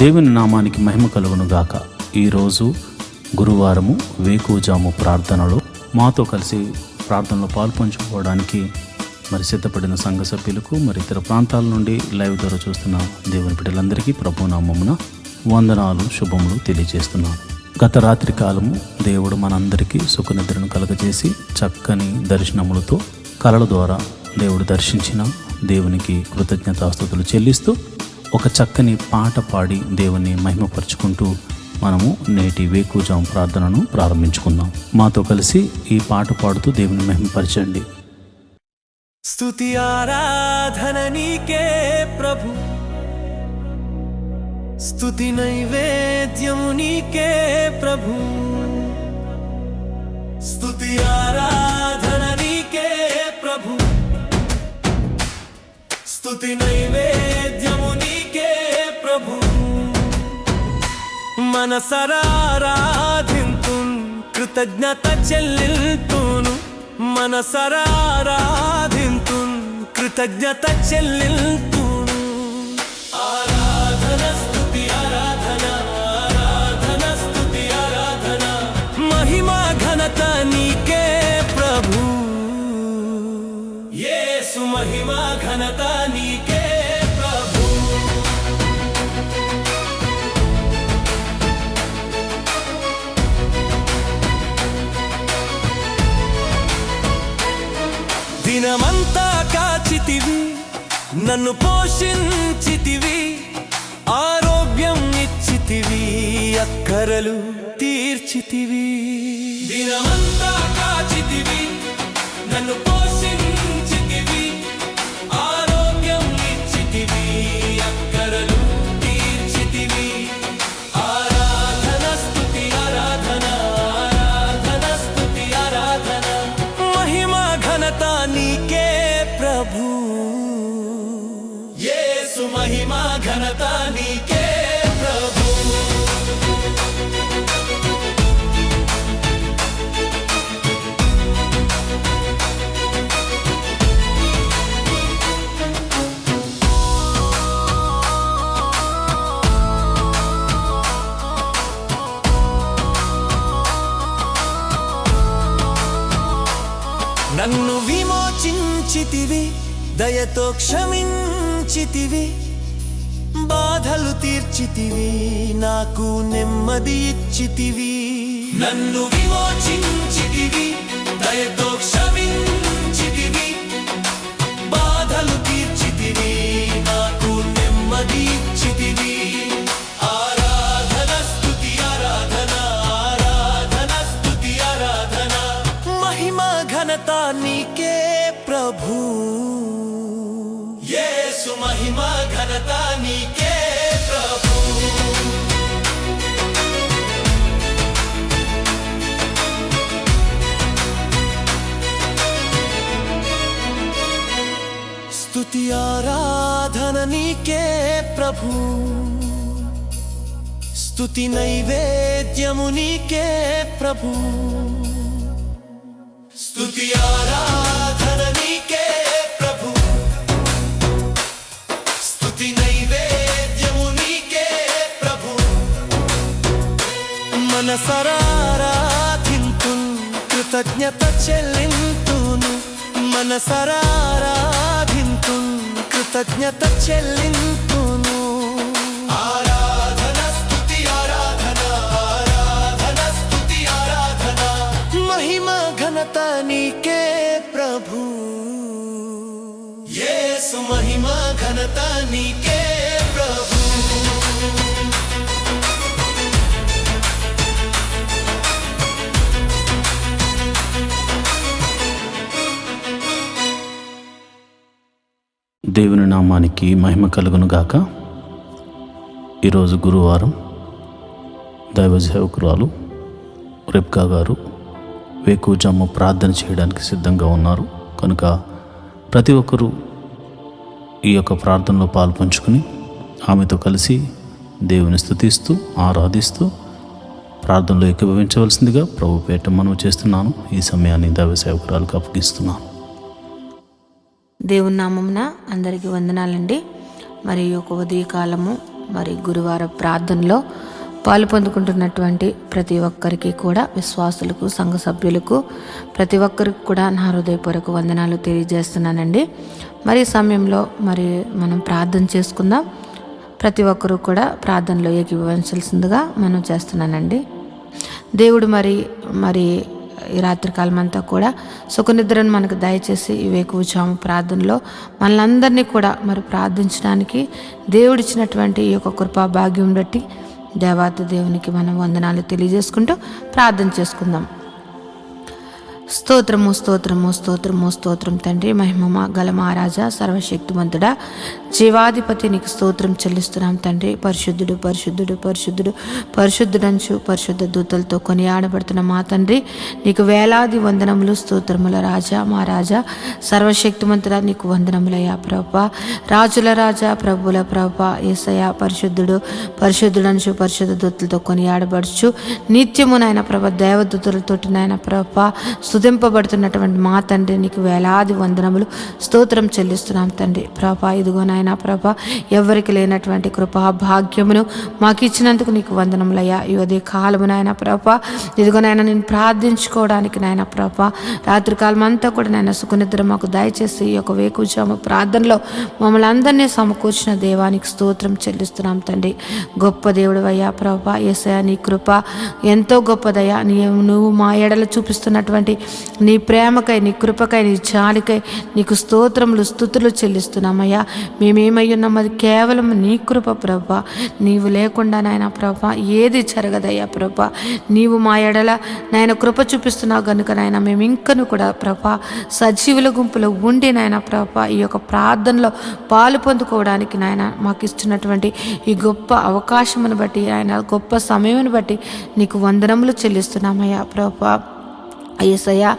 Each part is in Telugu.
దేవుని నామానికి మహిమ కలుగును గాక. ఈరోజు గురువారము వేకువజాము ప్రార్థనలో మాతో కలిసి ప్రార్థనలో పాల్పంచుకోవడానికి సిద్ధపడిన సంఘ సభ్యులకు ఇతర ప్రాంతాల నుండి లైవ్ ద్వారా చూస్తున్న దేవుని బిడ్డలందరికీ ప్రభు నామమున వందనాలు, శుభములు తెలియజేస్తున్నాను. గత రాత్రి కాలము దేవుడు మనందరికీ సుఖనిద్రను కలగజేసి చక్కని దర్శనములతో కలల ద్వారా దేవుడు దర్శించిన దేవునికి కృతజ్ఞతాస్తుతులు చెల్లిస్తూ ఒక చక్కని పాట పాడి దేవుని మహిమపరుచుకుంటూ మనము నేటి వేకువజాము ప్రార్థనను ప్రారంభించుకుందాం. మాతో కలిసి ఈ పాట పాడుతూ దేవుని మహిమపరచండి. స్తుతి ఆరాధన నీకే ప్రభు, స్తుతి నైవేద్యము నీకే ప్రభు, స్తుతి ఆరాధన నీకే ప్రభు, స్తుతి నైవేద్యము నీకే ప్రభు. మనసరారాధింతున్ కృతజ్ఞత చెల్లిల్తును, మనసరారాధింతున్ కృతజ్ఞత చెల్లిల్తును. ఆరాధన స్తుతి ఆరాధన, ఆరాధన స్తుతి ఆరాధన, మహిమా ఘనత నీకే ప్రభు. యేసు మహిమా ఘనత నీకే ప్రభు. దినమంతా కాచితివి, నన్ను పోషించితివి, ఆరోగ్యం ఇచ్చితివి, అక్కరలు తీర్చితివి. దినమంతా కాచితివి, నన్ను పోషించితివి, ఆరోగ్యం ఇచ్చితివి, అక్కరలు తీర్చితివి. ఆరాధన స్తుతి ఆరాధన, ఆరాధన స్తుతి ఆరాధన, మహిమా ఘనత నీకే ప్రభు. యేసు మహిమా ఘనత నీకే ప్రభు. నన్ను విమోచించితివి, దయతో క్షమించితివి, బాధలు తీర్చితివి, నాకు నెమ్మది ఇచ్చితివి. నన్ను విమోచించితివి, దయతో క్షమించితివి, బాధలు తీర్చితివి, నాకు నెమ్మది ఇచ్చితివి. ఆరాధన స్తుతి ఆరాధన, ఆరాధన స్తుతి ఆరాధన, మహిమా ఘనత నీకే ప్రభు. యేసు మహిమా ఘనత నీకే ప్రభు. స్తుతి ఆరాధన నీకే ప్రభు, స్తుతి నైవేద్యము నీకే ప్రభు, స్తుతి ఆరాధన నీకే ప్రభు, స్తుతి నైవేద్యము నీకే ప్రభు. మనసరారాధింతున్ కృతజ్ఞత చెల్లింతును, మనసరారాధింతున్ కృతజ్ఞత చెల్లింతును. ఆరాధన స్తుతి ఆరాధన, ఆరాధన స్తుతి ఆరాధన, మహిమా ఘనత నీకే ప్రభు. యేసు మహిమా ఘనత నీకే ప్రభు. దేవుని నామానికి మహిమ కలుగును గాక. ఈరోజు గురువారం దైవ సేవకురాలు రెబ్కా గారు వేకువజాము ప్రార్థన చేయడానికి సిద్ధంగా ఉన్నారు కనుక ప్రతి ఒక్కరూ ఈ యొక్క ప్రార్థనలో పాల్పంచుకుని ఆమెతో కలిసి దేవుని స్తుతిస్తూ ఆరాధిస్తూ ప్రార్థనలో ఏకీభవించవలసిందిగా ప్రభు పేట మనవి చేస్తున్నాను. ఈ సమయాన్ని దైవ సేవకురాలకు అప్పగిస్తున్నాను. దేవుని నామమున అందరికీ వందనాలండి. మరి ఒక ఉదయకాలము మరి గురువారం ప్రార్థనలో పాలు పొందుకుంటున్నటువంటి ప్రతి ఒక్కరికి కూడా, విశ్వాసులకు, సంఘ సభ్యులకు, ప్రతి ఒక్కరికి కూడా నా హృదయపూర్వక వందనాలు తెలియజేస్తున్నానండి. మరి ఈ సమయంలో మరి మనం ప్రార్థన చేసుకుందాం. ప్రతి ఒక్కరూ కూడా ప్రార్థనలో ఏకీభవించాల్సిందిగా మనం చేస్తున్నానండి. దేవుడు మరి ఈ రాత్రికాలం అంతా కూడా సుఖనిద్రను మనకు దయచేసి ఈ వేకువజాము ప్రార్థనలో మనలందరినీ కూడా మరి ప్రార్థించడానికి దేవుడిచ్చినటువంటి ఈ యొక్క కృపా భాగ్యం బట్టి దేవాతి దేవునికి మనం వందనాలు తెలియజేసుకుంటూ ప్రార్థన చేసుకుందాం. స్తోత్రము స్తోత్రము స్తోత్రము స్తోత్రం తండ్రి, మహిమ గల మహారాజా, సర్వశక్తిమంతుడా, జీవాధిపతి, నీకు స్తోత్రం చెల్లిస్తున్నాం తండ్రి. పరిశుద్ధుడు పరిశుద్ధుడు పరిశుద్ధుడు పరిశుద్ధుడంచు పరిశుద్ధ దూతలతో కొనియాడబడుతున్న మా తండ్రి, నీకు వేలాది వందనములు, స్తోత్రముల రాజా, మా రాజా, సర్వశక్తిమంతుడా, నీకు వందనములయ్యా ప్రభా. రాజుల రాజా, ప్రభుల ప్రభా, యేసయ్యా పరిశుద్ధుడు పరిశుద్ధుడంచు పరిశుద్ధ దూతలతో కొనియాడబడుచు నిత్యము నాయన ప్రభ దేవదూతలతోటి నాయన ప్రభా స్తుతింపబడుతున్నటువంటి మా తండ్రి, నీకు వేలాది వందనములు, స్తోత్రం చెల్లిస్తున్నాం తండ్రి. ప్రభా ఇదిగో నాయన ప్రభా, ఎవరికి లేనటువంటి కృపా భాగ్యమును మాకు ఇచ్చినందుకు నీకు వందనములయ్యా. ఈ ఉదయ కాలము నాయన ప్రభా, ఇదిగో నాయన నేను ప్రార్థించుకోవడానికి నాయన ప్రభా రాత్రికాలం అంతా కూడా నాయన సుఖనిద్ర మాకు దయచేసి ఈ యొక్క వేకువజాము ప్రార్థనలో మమ్మల్ని అందరినీ సమకూర్చిన దేవానికి స్తోత్రం చెల్లిస్తున్నాం తండ్రి. గొప్ప దేవుడు అయ్యా ప్రభా, యేసయ్యా నీ కృప ఎంతో గొప్పదయ్యా. నువ్వు మా ఎడల చూపిస్తున్నటువంటి నీ ప్రేమకై, నీ కృపకై, నీ జాలికై నీకు స్తోత్రములు స్తుతులు చెల్లిస్తున్నామయ్యా. మేమేమై ఉన్నాం అది కేవలం నీ కృప ప్రభా. నీవు లేకుండా నాయన ప్రభా ఏది జరగదయ్యా ప్రభా. నీవు మా ఎడల నాయన కృప చూపిస్తున్నావు కనుక నాయన మేము ఇంకను కూడా ప్రభా సజీవుల గుంపులో ఉండి నాయన ప్రభా ఈ యొక్క ప్రార్థనలో పాలు పొందుకోవడానికి నాయన మాకు ఇస్తున్నటువంటి ఈ గొప్ప అవకాశమును బట్టి, ఆయన గొప్ప సమయమును బట్టి నీకు వందనములు చెల్లిస్తున్నామయ్యా ప్రభా. యేసయ్యా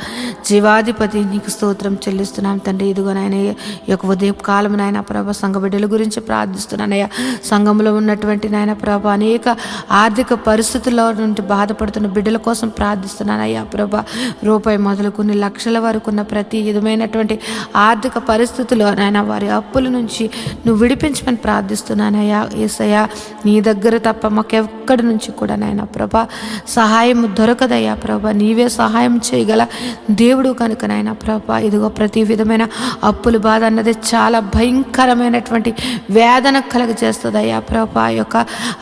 జీవాధిపతి, నీకు స్తోత్రం చెల్లిస్తున్నాం తండ్రి. ఇదిగో నాయన ఈ యొక్క ఉదయం కాలం నాయన ప్రభ సంఘ బిడ్డల గురించి ప్రార్థిస్తున్నానయ్యా. సంఘంలో ఉన్నటువంటి నాయన ప్రభ అనేక ఆర్థిక పరిస్థితుల్లో నుండి బాధపడుతున్న బిడ్డల కోసం ప్రార్థిస్తున్నానయ్యా ప్రభ. రూపాయి మొదలుకుని లక్షల వరకు ఉన్న ప్రతి విధమైనటువంటి ఆర్థిక పరిస్థితుల్లో నాయన వారి అప్పుల నుంచి నువ్వు విడిపించమని ప్రార్థిస్తున్నానయ్యా. యేసయ్యా నీ దగ్గర తప్ప మాకెక్కడి నుంచి కూడా నాయన ప్రభ సహాయం దొరకదయ్యా ప్రభ. నీవే సహాయం చేయగల దేవుడు కనుక నాయన ప్రభా ఇదిగో ప్రతి విధమైన అప్పుల బాధ అన్నది చాలా భయంకరమైనటువంటి వేదన కలగజేస్తుంది అయ్యా ప్రభా.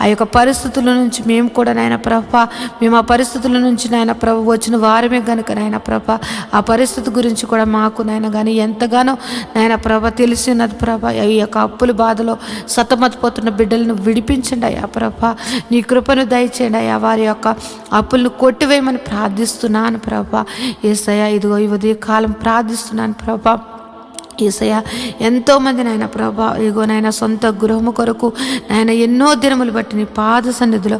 ఆ యొక్క పరిస్థితుల నుంచి మేము కూడా నాయన ప్రభా, మేము ఆ పరిస్థితుల నుంచి నాయన ప్రభు వచ్చిన వారమే కనుక నాయన ప్రభా ఆ పరిస్థితి గురించి కూడా మాకు నాయన కానీ ఎంతగానో నాయన ప్రభ తెలిసి ఉన్నది ప్రభా. ఈ యొక్క అప్పుల బాధలో సతమతపోతున్న బిడ్డలను విడిపించండి అయ్యా ప్రభా. నీ కృపను దయచేయండి అయ్యా. వారి యొక్క అప్పులను కొట్టివేయమని ప్రార్థిస్తున్నాను ప్రభా. యేసయ్యా ఇదిగో ఈ ఉదయ కాలం ప్రార్థిస్తున్నాను ప్రభా. యేసయ్యా ఎంతోమంది నాయన ప్రభా ఇదిగో నాయన సొంత గృహము కొరకు నాయన ఎన్నో దినములు బట్టి నీ పాద సన్నిధిలో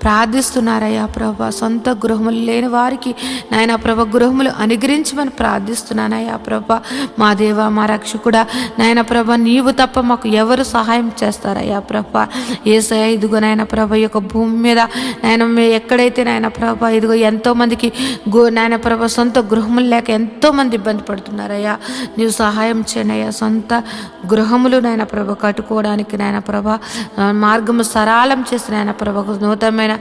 ప్రార్థిస్తున్నారయ్యా ప్రభా. సొంత గృహములు లేని వారికి నాయన ప్రభ గృహములు అనుగ్రహించమని ప్రార్థిస్తున్నానయ్యా ప్రభా. మా దేవ మా రక్షకుడా నాయన ప్రభ నీవు తప్ప మాకు ఎవరు సహాయం చేస్తారయ్యా ప్రభా. యేసయ్యా ఇదిగో నాయన ప్రభ ఈ యొక్క భూమి మీద నాయన ఎక్కడైతే నాయన ప్రభ ఇదిగో ఎంతోమందికి నాయన ప్రభ సొంత గృహములు లేక ఎంతోమంది ఇబ్బంది పడుతున్నారయ్యా. నీవు సహాయం చేయండియ్యా. సొంత గృహములు నాయన ప్రభ కట్టుకోవడానికి నాయన ప్రభ మార్గము సరళం చేసిన నాయన ప్రభ నూతనమైన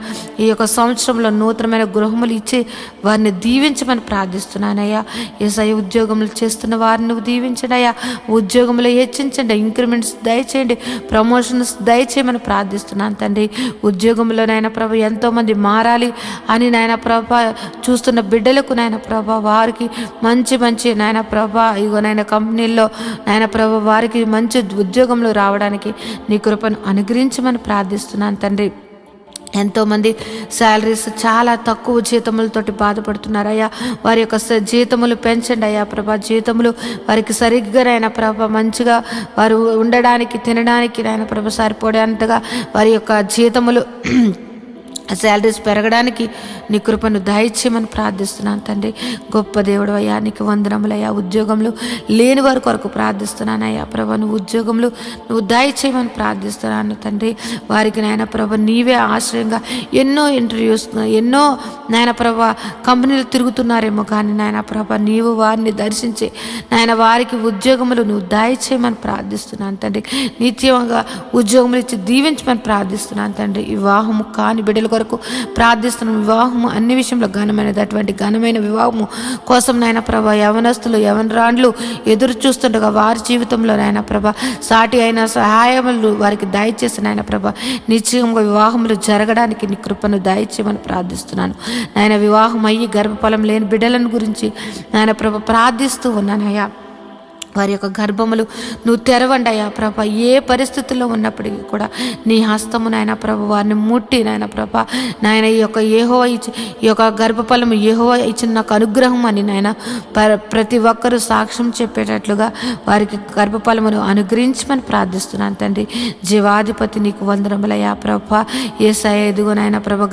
ఈ యొక్క సంవత్సరంలో నూతనమైన గృహములు ఇచ్చి వారిని దీవించమని ప్రార్థిస్తున్నానయ్యా. యేసయ్య ఉద్యోగములు చేస్తున్న వారిని నువ్వు దీవించండి అయ్యా. ఉద్యోగములు హెచ్చించండి, ఇంక్రిమెంట్స్ దయచేయండి, ప్రమోషన్స్ దయచేయమని ప్రార్థిస్తున్నాను తండ్రి. ఉద్యోగంలో నాయన ప్రభ ఎంతోమంది మారాలి అని నాయన ప్రభ చూస్తున్న బిడ్డలకు నాయన ప్రభ వారికి మంచి మంచి నాయన ప్రభ ఇగో నాయన కంపెనీల్లో నాయన ప్రభ వారికి మంచి ఉద్యోగంలో రావడానికి నీ కృపను అనుగ్రహించమని ప్రార్థిస్తున్నాను తండ్రి. ఎంతోమంది శాలరీస్ చాలా తక్కువ జీతములతోటి బాధపడుతున్నారయ్యా. వారి యొక్క జీతములు పెంచండి అయ్యా ప్రభా. జీతములు వారికి సరిగ్గా నాయన ప్రభ మంచిగా వారు ఉండడానికి తినడానికి నాయన ప్రభ సరిపోయేంతగా వారి యొక్క జీతములు శాలరీస్ పెరగడానికి నీ కృపను దయచేయమని ప్రార్థిస్తున్నాను తండ్రి. గొప్ప దేవుడు అయ్యా, నీకు వందనములయ్యా. ఉద్యోగంలో లేని వారి కొరకు ప్రార్థిస్తున్నానయ్యా ప్రభా. నువ్వు ఉద్యోగంలో నువ్వు దయచేయమని ప్రార్థిస్తున్నాను తండ్రి. వారికి నాయన ప్రభా నీవే ఆశ్రయంగా ఎన్నో ఇంటర్వ్యూస్, ఎన్నో నాయన ప్రభా కంపెనీలు తిరుగుతున్నారేమో కానీ నాయన ప్రభా నీవు వారిని దర్శించి నాయన వారికి ఉద్యోగములు నువ్వు దయచేయమని ప్రార్థిస్తున్నాను తండ్రి. నిత్యంగా ఉద్యోగములు ఇచ్చి దీవించమని ప్రార్థిస్తున్నాను తండ్రి. వివాహము కాని బిడ్డల కొరకు ప్రార్థిస్తున్నాను. వివాహము అన్ని విషయంలో ఘనమైనది. అటువంటి ఘనమైన వివాహము కోసం నాయన ప్రభా యవనస్తులు యవనరాండ్లు ఎదురు చూస్తుండగా వారి జీవితంలో నాయన ప్రభా సాటి అయిన సహాయములు వారికి దయచేసి నాయన ప్రభా నిశ్చయంగా వివాహములు జరగడానికి నీ కృపను దయచేయమని ప్రార్థిస్తున్నాను నాయన. వివాహం అయ్యి గర్భఫలం లేని బిడ్డలను గురించి నాయన ప్రభా ప్రార్థిస్తూ ఉన్నానయ్యా. వారి యొక్క గర్భములు నువ్వు తెరవండి అయ్యా ప్రభా. ఏ పరిస్థితుల్లో ఉన్నప్పటికీ కూడా నీ హస్తము నాయన ప్రభా వారిని ముట్టి నాయన ప్రభా నాయన ఈ యొక్క గర్భఫలము యెహోవా ఇచ్చిన నాకు అనుగ్రహం అని నాయన ప్రతి ఒక్కరూ సాక్ష్యం చెప్పేటట్లుగా వారికి గర్భఫలమును అనుగ్రహించమని ప్రార్థిస్తున్నాను తండ్రి. జీవాధిపతి నీకు వందనములయ్యా ప్రభా. యేసయ్యా ఎదుగో నాయన ప్రభా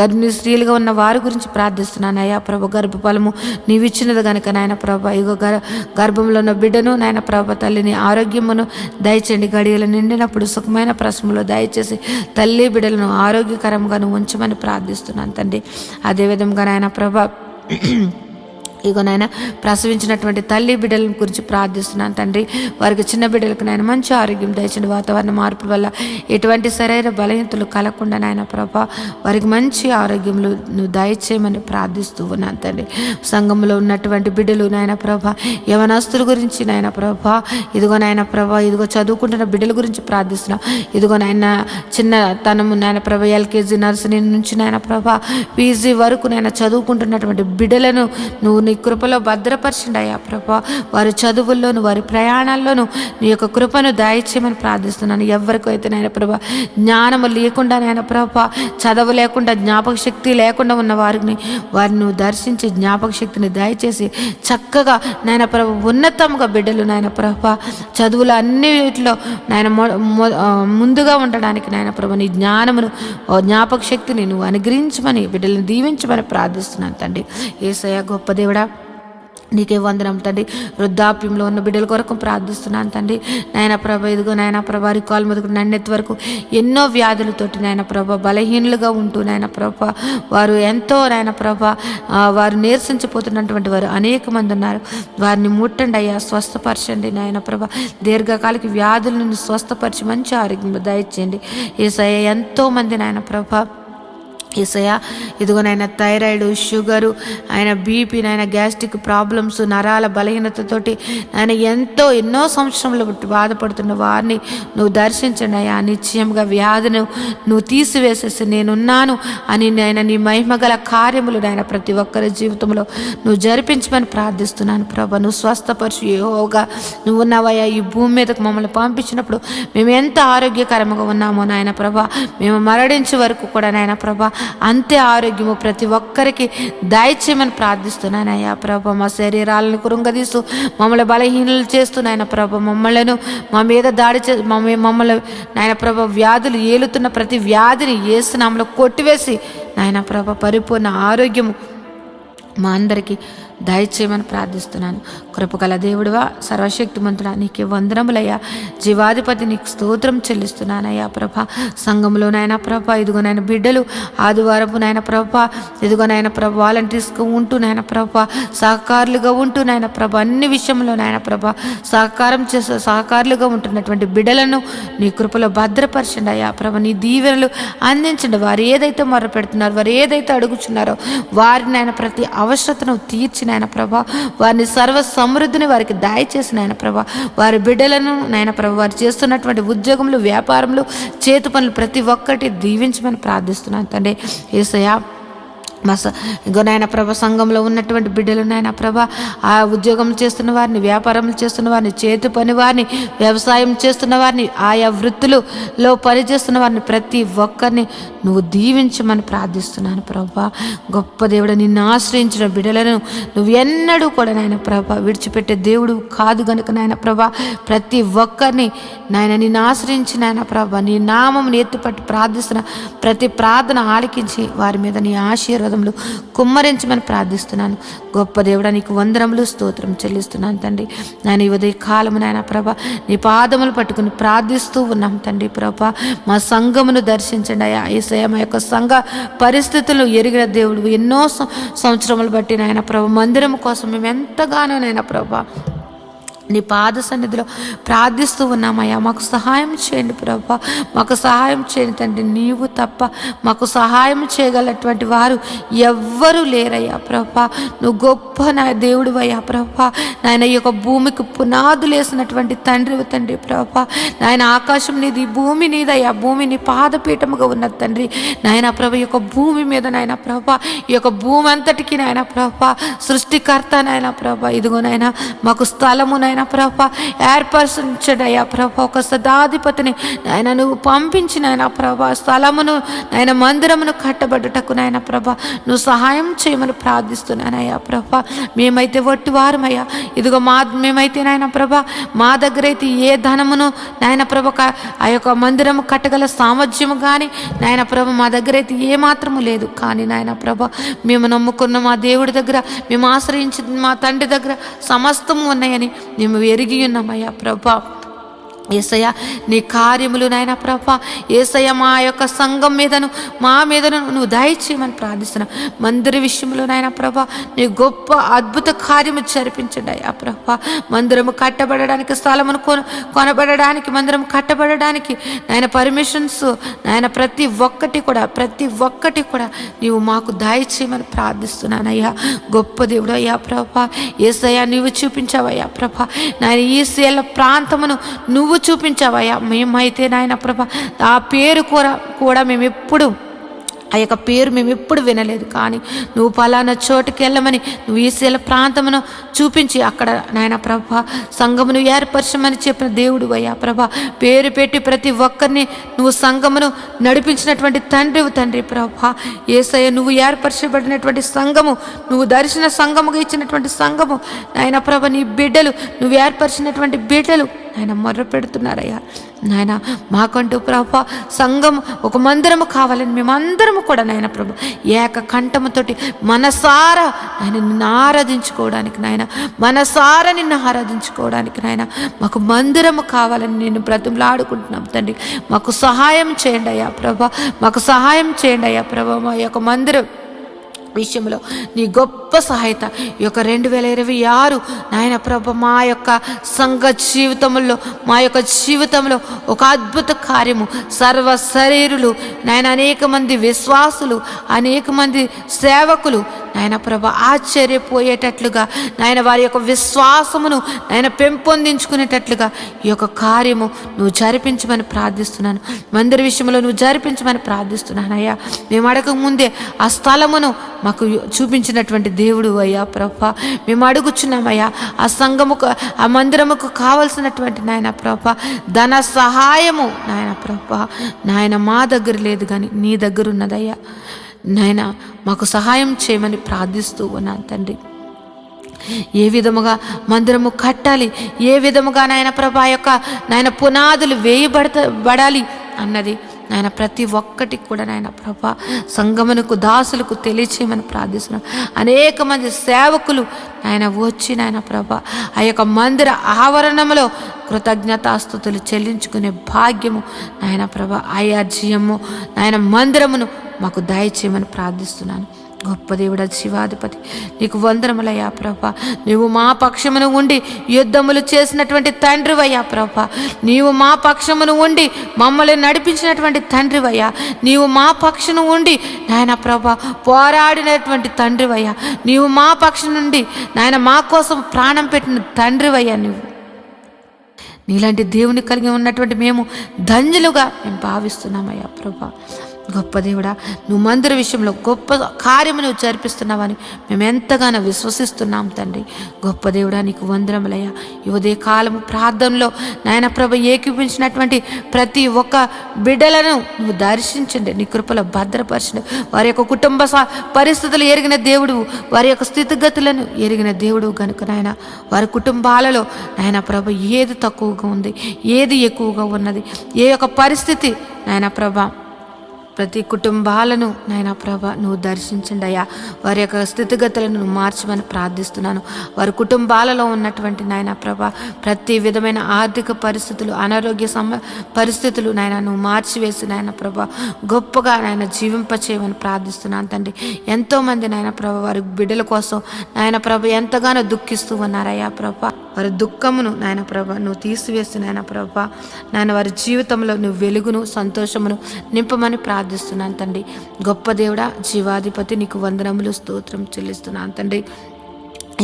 గర్భిణీ స్త్రీలుగా ఉన్న వారి గురించి ప్రార్థిస్తున్నాను అయ్యా ప్రభా. గర్భఫలము నీవు ఇచ్చినది కనుక నాయన ప్రభా ఇగో గర్భంలో ఉన్న బిడ్డను నాయన ప్రభా తల్లిని ఆరోగ్యమును దయచేయండి. గడియలు నిండినప్పుడు సుఖమైన ప్రశ్నలో దయచేసి తల్లి బిడ్డలను ఆరోగ్యకరంగా ఉంచమని ప్రార్థిస్తున్నాను తండ్రి. అదేవిధంగా నాయన ప్రభా ఇగో నాయన ప్రసవించినటువంటి తల్లి బిడ్డల గురించి ప్రార్థిస్తున్నాను తండ్రి. వారికి చిన్న బిడ్డలకు నాయన మంచి ఆరోగ్యం దయచండి. వాతావరణ మార్పుల వల్ల ఎటువంటి శరీర బలహీనతలు కలగకుండా నాయన ప్రభా వారికి మంచి ఆరోగ్యంలో నువ్వు దయచేయమని ప్రార్థిస్తూ ఉన్నాను తండ్రి. సంఘంలో ఉన్నటువంటి బిడ్డలు నాయన ప్రభా యవనస్తుల గురించి నాయన ప్రభా ఇదిగో నాయన ప్రభా ఇదిగో చదువుకుంటున్న బిడ్డల గురించి ప్రార్థిస్తున్నాం. ఇదిగో నాయన చిన్నతనము నాయన ప్రభా ఎల్కేజీ నర్సరీ నుంచి నాయన ప్రభా పీజీ వరకు నాయన చదువుకుంటున్నటువంటి బిడ్డలను నువ్వు నీ కృపలో భద్రపరచండి అయ్యా ప్రభా. వారి చదువుల్లోను వారి ప్రయాణాల్లోనూ నీ యొక్క కృపను దయచేయమని ప్రార్థిస్తున్నాను. ఎవరికైతే నాయన ప్రభా జ్ఞానము లేకుండా నాయన ప్రభా చదువు లేకుండా జ్ఞాపక శక్తి లేకుండా ఉన్న వారిని నువ్వు దర్శించి జ్ఞాపక శక్తిని దయచేసి చక్కగా నాయన ప్రభా ఉన్నతంగా బిడ్డలు నాయన ప్రభా చదువులు అన్నిటిలో నాయన ముందుగా ఉండడానికి నాయన ప్రభా నీ జ్ఞానమును జ్ఞాపక శక్తిని నువ్వు అనుగ్రహించమని బిడ్డలను దీవించమని ప్రార్థిస్తున్నాను తండ్రి. యేసయ్యా గొప్ప దేవుడా నీకే వందనం తండ్రి. వృద్ధాప్యంలో ఉన్న బిడ్డల కొరకు ప్రార్థిస్తున్నాను తండ్రి. నాయన ప్రభ ఇదిగో నాయన ప్రభ కాలు మొదలు నన్నెత్తి వరకు ఎన్నో వ్యాధులతోటి నాయన ప్రభ బలహీనులుగా ఉంటూ నాయన ప్రభ వారు ఎంతో నాయన ప్రభ వారు నీరసించిపోతున్నటువంటి వారు అనేక మంది ఉన్నారు. వారిని ముట్టండి అయ్యా, స్వస్థపరచండి నాయన ప్రభ. దీర్ఘకాలిక వ్యాధులను స్వస్థపరిచి మంచి ఆరోగ్యం దయచేయండి. యేసయ్యా ఎంతో మంది నాయన ప్రభ యేసయ్యా ఇదిగో నాయన థైరాయిడ్, షుగరు, ఆయన బీపీ, నాయన గ్యాస్ట్రిక్ ప్రాబ్లమ్స్, నరాల బలహీనతతోటి ఆయన ఎన్నో సంవత్సరంలో బాధపడుతున్న వారిని నువ్వు దర్శించండి అయ్యా. నిశ్చయంగా వ్యాధిని నువ్వు తీసివేసేసి నేనున్నాను అని నాయన నీ మహిమగల కార్యములు నాయన ప్రతి ఒక్కరి జీవితంలో నువ్వు జరిపించమని ప్రార్థిస్తున్నాను ప్రభా. నువ్వు స్వస్థపరిచి యెహోవాగా నువ్వు ఉన్నావయ్యా. ఈ భూమి మీదకు మమ్మల్ని పంపించినప్పుడు మేము ఎంత ఆరోగ్యకరంగా ఉన్నామో నాయన ప్రభా, మేము మరణించే వరకు కూడా నాయన ప్రభా అంతే ఆరోగ్యము ప్రతి ఒక్కరికి దయచేయమని ప్రార్థిస్తున్నానయ్యా ప్రభా. మా శరీరాలను కృంగదీస్తూ మమ్మల్ని బలహీనలు చేస్తున్నాయన ప్రభా. మా మీద దాడి మమ్మల్ని నాయన ప్రభా వ్యాధులు ఏలుతున్న ప్రతి వ్యాధిని యేసు నామములో కొట్టివేసి నాయన ప్రభా పరిపూర్ణ ఆరోగ్యము మా అందరికీ దయచేయమని ప్రార్థిస్తున్నాను. కృపగల దేవుడువా, సర్వశక్తిమంతుడా, నీకే వందనములయ్యా. జీవాధిపతి నీకు స్తోత్రం చెల్లిస్తున్నానయ్యా ప్రభా. సంఘంలో నాయన ప్రభా ఇదిగో నాయన బిడ్డలు ఆదివారపు నాయన ప్రభా ఇదిగో నాయన ప్రభా వాలంటీర్స్గా ఉంటూ నాయన ప్రభా సహకారులుగా ఉంటూ నాయన ప్రభా అన్ని విషయంలో నాయన ప్రభా సహకారులుగా ఉంటున్నటువంటి బిడ్డలను నీ కృపలో భద్రపరచండి అయ్యా ప్రభా. నీ దీవెనలు అందించండి. వారు ఏదైతే మొర పెడుతున్నారో, వారు ఏదైతే అడుగుచున్నారో వారిని నాయన ప్రతి అవసరతను తీర్చిన నాయన ప్రభా వారిని సర్వ సమృద్ధిని వారికి దయచేసిన నాయన ప్రభా. వారి బిడ్డలను నాయన ప్రభా వారు చేస్తున్నటువంటి ఉద్యోగములు, వ్యాపారములు, చేతి పనులు ప్రతి ఒక్కటి దీవించమని ప్రార్థిస్తున్నాను తండ్రి. యేసయ్యా ఇంకో నాయన ప్రభ సంఘంలో ఉన్నటువంటి బిడ్డలు నాయన ప్రభ ఆ ఉద్యోగం చేస్తున్న వారిని, వ్యాపారం చేస్తున్న వారిని, చేతి పని వారిని, వ్యవసాయం చేస్తున్న వారిని, ఆయా వృత్తులలో పనిచేస్తున్న వారిని ప్రతి ఒక్కరిని నువ్వు దీవించమని ప్రార్థిస్తున్నాను ప్రభా. గొప్ప దేవుడు, నిన్ను ఆశ్రయించిన బిడ్డలను నువ్వు ఎన్నడూ కూడా నాయన ప్రభ విడిచిపెట్టే దేవుడు కాదు గనుక నాయన ప్రభ ప్రతి ఒక్కరిని నాయన నిన్ను ఆశ్రయించి నాయన ప్రభ నీ నామమును ఎత్తుపట్టి ప్రార్థిస్తున్న ప్రతి ప్రార్థన ఆలకించి వారి మీద నీ ఆశీర్వాదం ఆశీర్వాదములు కుమ్మరించమని ప్రార్థిస్తున్నాను. గొప్ప దేవుడా నీకు వందనములు స్తోత్రం చెల్లిస్తున్నాను తండ్రి. నేను ఈ ఉదయ కాలము నాయన ప్రభా నీ పాదములు పట్టుకుని ప్రార్థిస్తూ ఉన్నాం తండ్రి. ప్రభా మా సంఘమును దర్శించండి అయ్యా. యేసయ్య మా యొక్క సంఘ పరిస్థితులు ఎరిగిన దేవుడు. ఎన్నో సంవత్సరములు బట్టి నాయన ప్రభా మందిరం కోసం మేము ఎంతగానో నాయన ప్రభా నీ పాద సన్నిధిలో ప్రార్థిస్తూ ఉన్నామయ్యా. మాకు సహాయం చేయండి ప్రభా, మాకు సహాయం చేయండి తండ్రి. నీవు తప్ప మాకు సహాయం చేయగలటువంటి వారు ఎవ్వరూ లేరయ్యా ప్రభా. నువ్వు గొప్ప నా దేవుడు అయ్యా ప్రభా. నాయన ఈ యొక్క భూమికి పునాదులు వేసినటువంటి తండ్రి ప్రభా. నాయన ఆకాశం నీది, భూమి నీదయ్యా. భూమి నీ పాదపీఠముగా ఉన్నది తండ్రి. నాయన ప్రభా ఈ యొక్క భూమి మీద నాయన ప్రభా ఈ యొక్క భూమి అంతటికి నాయన ప్రభా సృష్టికర్త నాయన ప్రభా. ఇదిగో నాయన మాకు స్థలము నాయన ప్రభా ఏర్పరచండి అయ్యా ప్రభా. ఒక సదాధిపతిని నాయన నువ్వు పంపించిన నాయన ప్రభా స్థలమును నాయన మందిరమును కట్టబడ్డటకు నాయన ప్రభా నువ్వు సహాయం చేయమని ప్రార్థిస్తున్నానయ్యా ప్రభా. మేమైతే వట్టివారమయ్యా. ఇదిగో మేమైతే నాయన ప్రభా మా దగ్గర అయితే ఏ ధనమును నాయన ప్రభా ఆ యొక్క మందిరము కట్టగల సామర్థ్యము కానీ నాయన ప్రభా మా దగ్గర అయితే ఏ మాత్రము లేదు. కానీ నాయన ప్రభా మేము నమ్ముకున్న మా దేవుడి దగ్గర, మేము ఆశ్రయించిన మా తండ్రి దగ్గర సమస్తము ఉన్నాయని మేము ఎరిగి ఉన్నామయ్యా ప్రభా. యేసయ్య నీ కార్యములు నాయన ప్రభా యేసయ్య మా యొక్క సంఘం మీదను మా మీదను నువ్వు దయచేయమని ప్రార్థిస్తున్నాం. మందిర విషయంలో నాయన ప్రభా నీ గొప్ప అద్భుత కార్యము జరిపించండి అయ్యా ప్రభా. మందిరము కట్టబడడానికి, స్థలమును కొనబడడానికి, మందిరం కట్టబడడానికి నాయన పర్మిషన్స్ నాయన ప్రతి ఒక్కటి కూడా నీవు మాకు దయచేయమని ప్రార్థిస్తున్నానయ్యా. గొప్ప దేవుడు అయ్యా ప్రభా. యేసయ్య నీవు చూపించావయ్యా ప్రభా. నాయన ఈ శీల ప్రాంతమును నువ్వు చూపించావయ్యా. మేమైతే నాయన ప్రభా ఆ పేరు కూడా మేము ఎప్పుడు ఆ యొక్క పేరు మేము ఎప్పుడు వినలేదు. కానీ నువ్వు పలానా చోటుకి వెళ్ళమని నువ్వు ఈ శీల ప్రాంతమును చూపించి అక్కడ నాయన ప్రభా సంఘమును ఏర్పరచమని చెప్పిన దేవుడు అయ్యా ప్రభా. పేరు పెట్టి ప్రతి ఒక్కరిని నువ్వు సంఘమును నడిపించినటువంటి తండ్రి ప్రభా. యేసయ్య నువ్వు ఏర్పరచబడినటువంటి సంఘము, నువ్వు దర్శన సంఘముగా ఇచ్చినటువంటి సంఘము నాయన ప్రభా నీ బిడ్డలు, నువ్వు ఏర్పరిచినటువంటి బిడ్డలు నాయన మొర్ర పెడుతున్నారయ్యా. నాయన మాకంటూ ప్రభా సంఘం ఒక మందిరము కావాలని మేమందరము కూడా నాయన ప్రభా ఏక కంఠముతోటి మనసారా ఆయన నిన్ను ఆరాధించుకోవడానికి నాయన మాకు మందిరము కావాలని నేను బ్రతిమలాడుకుంటున్నాం తండ్రి. మాకు సహాయం చేయండి అయ్యా ప్రభా, మాకు సహాయం చేయండి అయ్యా ప్రభా. మా యొక్క మందిరం విషయంలో నీ గొప్ప సహాయత ఈ యొక్క 2026 నాయన ప్రభ మా యొక్క సంఘ జీవితంలో ఒక అద్భుత కార్యము, సర్వ శరీరులు నాయన అనేక మంది విశ్వాసులు, అనేక మంది సేవకులు నాయన ప్రభ ఆశ్చర్యపోయేటట్లుగా నాయన వారి యొక్క విశ్వాసమును నాయన పెంపొందించుకునేటట్లుగా ఈ యొక్క కార్యము నువ్వు జరిపించమని ప్రార్థిస్తున్నాను. మందిర విషయంలో నువ్వు జరిపించమని ప్రార్థిస్తున్నాను అయ్యా. మేము అడగక ముందే ఆ స్థలమును మాకు చూపించినటువంటి దేవుడు అయ్యా ప్రభా. మేము అడుగుచున్నామయ్యా ఆ సంఘముకు, ఆ మందిరముకు కావలసినటువంటి నాయన ప్రభా ధన సహాయము నాయన ప్రభా నాయన మా దగ్గర లేదు కానీ నీ దగ్గర ఉన్నదయ్యా. నాయన మాకు సహాయం చేయమని ప్రార్థిస్తూ ఉన్నాను తండ్రి. ఏ విధముగా మందిరము కట్టాలి, ఏ విధముగా నాయన ప్రభా యొక్క నాయన పునాదులు వేయబడాలి అన్నది నాయన ప్రతి ఒక్కటికి కూడా నాయన ప్రభా సంగమునకు దాసులకు తెలియచేయమని ప్రార్థిస్తున్నాను. అనేక మంది సేవకులు నాయన వచ్చి నాయన ప్రభా ఆ యొక్క మందిర ఆవరణంలో కృతజ్ఞతాస్తుతులు చెల్లించుకునే భాగ్యము నాయన ప్రభా ఆయార్జీయము నాయన మందిరమును మాకు దయచేయమని ప్రార్థిస్తున్నాను. గొప్ప దేవుడా శివాధిపతి నీకు వందనములయ్యా ప్రభా. నీవు మా పక్షమును ఉండి యుద్ధములు చేసినటువంటి తండ్రివయ్యా ప్రభా. నీవు మా పక్షమును ఉండి మమ్మల్ని నడిపించినటువంటి తండ్రివయ్యా. నీవు మా పక్షమును ఉండి నాయన ప్రభా పోరాడినటువంటి తండ్రివయ్యా. నీవు మా పక్షం నుండి నాయన మా కోసం ప్రాణం పెట్టిన తండ్రివయ్యా. నీలాంటి దేవుని కలిగి ఉన్నటువంటి మేము ధన్యులుగా మేము భావిస్తున్నామయ్యా ప్రభా. గొప్ప దేవుడా నువ్వు మందిర విషయంలో గొప్ప కార్యము నువ్వు జరిపిస్తున్నావని మేము ఎంతగానో విశ్వసిస్తున్నాం తండ్రి. గొప్ప దేవుడా నీకు వందనములయ్యా. ఈ ఉదయ కాలము ప్రార్థనలో నాయన ప్రభ ఏకీపించినటువంటి ప్రతి ఒక్క బిడ్డలను నువ్వు దర్శించండి, నీ కృపలో భద్రపరచండి. వారి యొక్క కుటుంబ పరిస్థితులు ఎరిగిన దేవుడు, వారి యొక్క స్థితిగతులను ఎరిగిన దేవుడు కనుక నాయన వారి కుటుంబాలలో నాయన ప్రభ ఏది తక్కువగా ఉంది, ఏది ఎక్కువగా ఉన్నది, ఏ యొక్క పరిస్థితి నాయన ప్రభ ప్రతి కుటుంబాలను నాయన ప్రభ నువ్వు దర్శించండి అయ్యా. వారి యొక్క స్థితిగతులను నువ్వు మార్చమని ప్రార్థిస్తున్నాను. వారి కుటుంబాలలో ఉన్నటువంటి నాయన ప్రభ ప్రతి విధమైన ఆర్థిక పరిస్థితులు, అనారోగ్య పరిస్థితులు నాయన నువ్వు మార్చివేసి నాయన ప్రభ గొప్పగా నాయన జీవింపచేయమని ప్రార్థిస్తున్నాను తండ్రి. ఎంతోమంది నాయన ప్రభ వారి బిడ్డల కోసం నాయన ప్రభ ఎంతగానో దుఃఖిస్తూ ఉన్నారయ్యా ప్రభ. వారి దుఃఖమును నాయన ప్రభ నువ్వు తీసివేసి నాయన ప్రభ నాయన వారి జీవితంలో నువ్వు వెలుగును, సంతోషమును నింపమని ప్రార్థిస్తున్నాను తండ్రి. గొప్ప దేవుడా, జీవాధిపతి, నీకు వందనములు, స్తోత్రం చెల్లిస్తున్నాను తండ్రి.